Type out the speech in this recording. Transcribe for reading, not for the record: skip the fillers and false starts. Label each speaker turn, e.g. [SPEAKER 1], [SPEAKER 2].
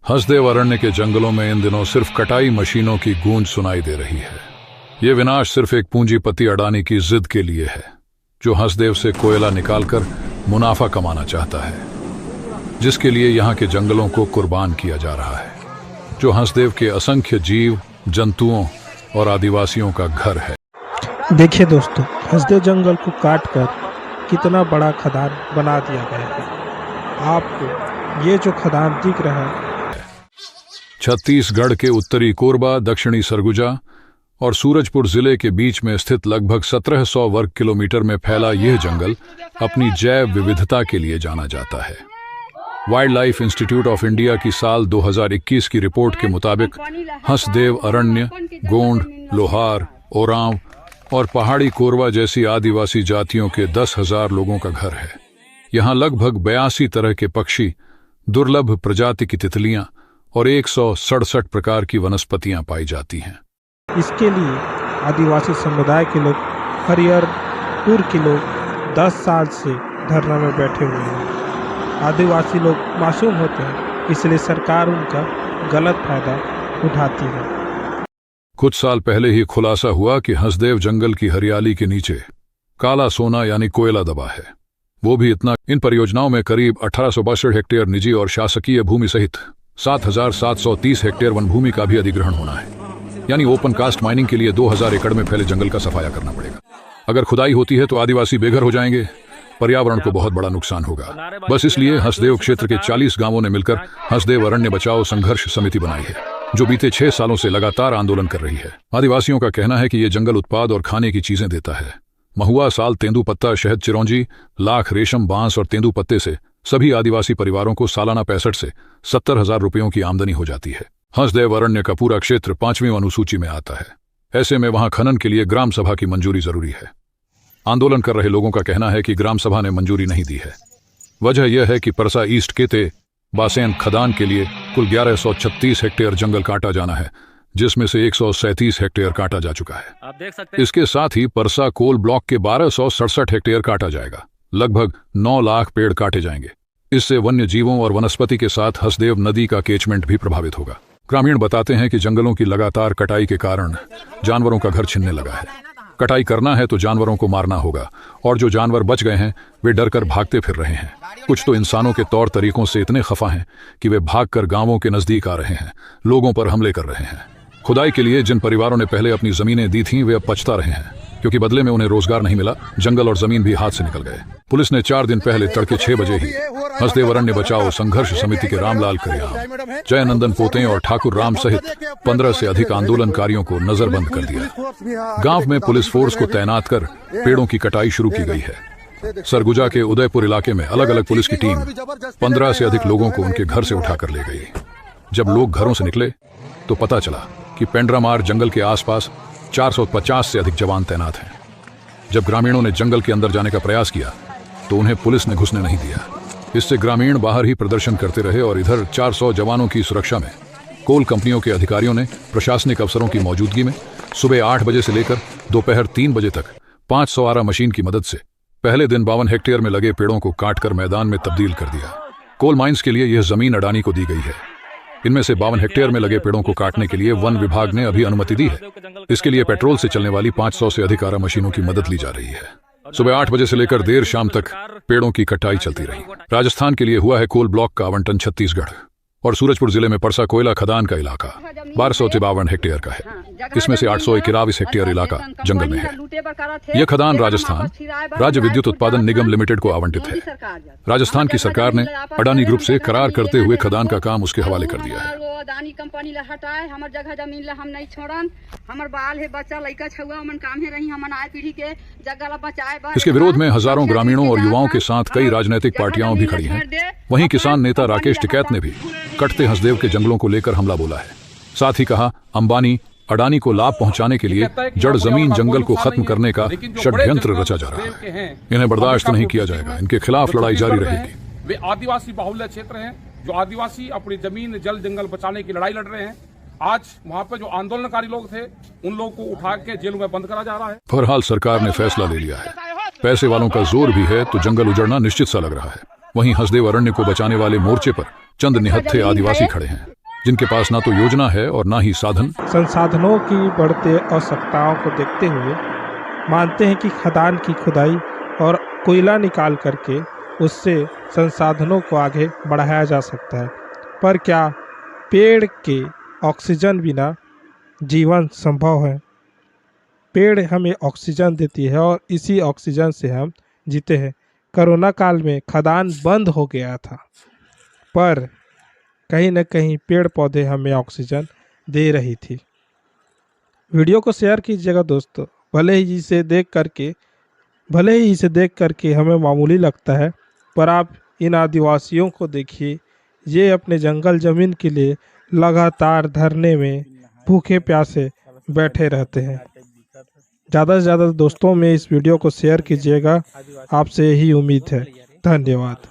[SPEAKER 1] हसदेव अरण्य के जंगलों में इन दिनों सिर्फ कटाई मशीनों की गूंज सुनाई दे रही है। ये विनाश सिर्फ एक पूंजीपति अडानी की जिद के लिए है, जो हसदेव से कोयला निकालकर मुनाफा कमाना चाहता है, जिसके लिए यहाँ के जंगलों को कुर्बान किया जा रहा है, जो हसदेव के असंख्य जीव जंतुओं और आदिवासियों का घर है।
[SPEAKER 2] देखिए दोस्तों, हसदेव जंगल को काटकर कितना बड़ा खदान बना दिया गया है। आपको ये जो खदान दिख रहा है,
[SPEAKER 1] छत्तीसगढ़ के उत्तरी कोरबा, दक्षिणी सरगुजा और सूरजपुर जिले के बीच में स्थित लगभग 1700 वर्ग किलोमीटर में फैला यह जंगल अपनी जैव विविधता के लिए जाना जाता है। Wild life institute of India की साल 2021 की रिपोर्ट के मुताबिक हसदेव अरण्य गोंड, लोहार, ओरांव और पहाड़ी कोरबा जैसी आदिवासी जातियों के 10,000 लोगों का घर है। यहाँ लगभग 82 तरह के पक्षी, दुर्लभ प्रजाति की तितलियां और 167 प्रकार की वनस्पतियां पाई जाती हैं।
[SPEAKER 2] इसके लिए आदिवासी समुदाय के लोग, हरिहरपुर के लोग 10 साल से धरना में बैठे हुए हैं। आदिवासी लोग मासूम होते हैं, इसलिए सरकार उनका गलत फायदा उठाती है।
[SPEAKER 1] कुछ साल पहले ही खुलासा हुआ कि हसदेव जंगल की हरियाली के नीचे काला सोना यानी कोयला दबा है। वो भी इतना, इन परियोजनाओं में करीब 1862 हेक्टेयर निजी और शासकीय भूमि सहित 7,730 हेक्टेयर वन भूमि का भी अधिग्रहण होना है। यानी ओपन कास्ट माइनिंग के लिए 2000 एकड़ में फैले जंगल का सफाया करना पड़ेगा। अगर खुदाई होती है तो आदिवासी बेघर हो जाएंगे, पर्यावरण को बहुत बड़ा नुकसान होगा। बस इसलिए हसदेव क्षेत्र के 40 गांवों ने मिलकर हसदेव अरण्य बचाओ संघर्ष समिति बनाई है, जो बीते 6 सालों से लगातार आंदोलन कर रही है। आदिवासियों का कहना है कि ये जंगल उत्पाद और खाने की चीजें देता है। महुआ, साल, तेंदुपत्ता, शहद, चिरौंजी, लाख, रेशम, बांस और तेंदुपत्ते से सभी आदिवासी परिवारों को सालाना 65 से 70,000 रुपयों की आमदनी हो जाती है। हसदेव अरण्य का पूरा क्षेत्र 5वीं अनुसूची में आता है। ऐसे में वहां खनन के लिए ग्राम सभा की मंजूरी जरूरी है। आंदोलन कर रहे लोगों का कहना है कि ग्राम सभा ने मंजूरी नहीं दी है। वजह यह है कि परसा ईस्ट के बासेन खदान के लिए कुल 1136 हेक्टेयर जंगल काटा जाना है, जिसमें से 137 हेक्टेयर काटा जा चुका है।
[SPEAKER 3] आप देख सकते हैं।
[SPEAKER 1] इसके साथ ही परसा कोल ब्लॉक के 1267 हेक्टेयर काटा जाएगा। लगभग 9 लाख पेड़ काटे जाएंगे। इससे वन्य जीवों और वनस्पति के साथ हसदेव नदी का कैचमेंट भी प्रभावित होगा। ग्रामीण बताते हैं कि जंगलों की लगातार कटाई के कारण जानवरों का घर छिनने लगा है। कटाई करना है तो जानवरों को मारना होगा, और जो जानवर बच गए हैं वे डरकर भागते फिर रहे हैं। कुछ तो इंसानों के तौर तरीकों से इतने खफा हैं कि वे भागकर गांवों के नजदीक आ रहे हैं, लोगों पर हमले कर रहे हैं। खुदाई के लिए जिन परिवारों ने पहले अपनी जमीनें दी थीं वे अब पछता रहे हैं, क्योंकि बदले में उन्हें रोजगार नहीं मिला। जंगल और जमीन भी हाथ से निकल गए। पुलिस ने 4 दिन पहले तड़के 6 बजे ही हसदेव अरण्य बचाओ संघर्ष समिति के रामलाल करियाम, जयनंदन पोते और ठाकुर राम सहित 15 से अधिक आंदोलनकारियों को नजरबंद कर दिया। गांव में पुलिस फोर्स को तैनात कर पेड़ों की कटाई शुरू की गई है। सरगुजा के उदयपुर इलाके में अलग अलग पुलिस की टीम 15 से अधिक लोगों को उनके घर से उठाकर ले गई। जब लोग घरों से निकले तो पता चला कि पेंड्रामार जंगल के आसपास 450 से अधिक जवान तैनात हैं। जब ग्रामीणों ने जंगल के अंदर जाने का प्रयास किया तो उन्हें पुलिस ने घुसने नहीं दिया। इससे ग्रामीण बाहर ही प्रदर्शन करते रहे और इधर 400 जवानों की सुरक्षा में कोल कंपनियों के अधिकारियों ने प्रशासनिक अफसरों की मौजूदगी में सुबह 8 बजे से लेकर दोपहर 3 बजे तक 500 आरा मशीन की मदद से पहले दिन 52 हेक्टेयर में लगे पेड़ों को काटकर मैदान में तब्दील कर दिया। कोल माइंस के लिए यह जमीन अडानी को दी गई है। इनमें से 52 हेक्टेयर में लगे पेड़ों को काटने के लिए वन विभाग ने अभी अनुमति दी है। इसके लिए पेट्रोल से चलने वाली 500 से अधिक आरा मशीनों की मदद ली जा रही है। सुबह 8 बजे से लेकर देर शाम तक पेड़ों की कटाई चलती रही। राजस्थान के लिए हुआ है कोल ब्लॉक का आवंटन छत्तीसगढ़, और सूरजपुर जिले में परसा कोयला खदान का इलाका 1252 हेक्टेयर का है। इसमें से 821 हेक्टेयर इलाका जंगल में है। यह खदान राजस्थान राज्य विद्युत उत्पादन निगम लिमिटेड को आवंटित है। राजस्थान की सरकार ने अडानी ग्रुप से करार करते हुए खदान का काम उसके हवाले कर दिया है।
[SPEAKER 4] अडानी कंपनी ला हटाए, हमर जगह जमीन ला हम नहीं छोड़न। हमर बाल है, बच्चा, लड़का, छुआ, हमन काम है रही, हमन आए पीढ़ी के जगह ला बचाए।
[SPEAKER 1] इसके विरोध में हजारों ग्रामीणों और युवाओं के साथ कई राजनीतिक पार्टियां भी खड़ी हैं। वहीं किसान नेता राकेश टिकैत ने भी कटते हसदेव के जंगलों को लेकर हमला बोला है। साथ ही कहा, अंबानी अडानी को लाभ पहुंचाने के लिए जड़ जमीन जंगल को खत्म करने का षड्यंत्र रचा जा रहा है। इन्हें बर्दाश्त नहीं किया जाएगा। इनके खिलाफ लड़ाई जारी रहेगी।
[SPEAKER 3] वे आदिवासी बाहुल्य क्षेत्र हैं, जो आदिवासी अपनी जमीन, जल, जंगल बचाने की लड़ाई लड़ रहे हैं। आज वहाँ पे जो आंदोलनकारी लोग थे उन लोगों को उठा के जेल में बंद करा जा रहा है।
[SPEAKER 1] बहरहाल सरकार ने फैसला ले लिया है। पैसे वालों का जोर भी है तो जंगल उजड़ना निश्चित सा लग रहा है। वहीं हसदेव अरण्य को बचाने वाले मोर्चे पर चंद निहत्थे आदिवासी खड़े हैं। जिनके पास ना तो योजना है और ना ही साधन।
[SPEAKER 2] संसाधनों की बढ़ते आवश्यकताओं को देखते हुए मानते हैं कि खदान की खुदाई और कोयला निकाल करके उससे संसाधनों को आगे बढ़ाया जा सकता है। पर क्या पेड़ के ऑक्सीजन बिना जीवन संभव है? पेड़ हमें ऑक्सीजन देती है और इसी ऑक्सीजन से हम जीते हैं। कोरोना काल में खदान बंद हो गया था, पर कहीं न कहीं पेड़ पौधे हमें ऑक्सीजन दे रही थी। वीडियो को शेयर कीजिएगा दोस्तों। भले ही इसे देख करके हमें मामूली लगता है, पर आप इन आदिवासियों को देखिए। ये अपने जंगल ज़मीन के लिए लगातार धरने में भूखे प्यासे बैठे रहते हैं। ज़्यादा से ज़्यादा दोस्तों में इस वीडियो को शेयर कीजिएगा, आपसे यही उम्मीद है। धन्यवाद।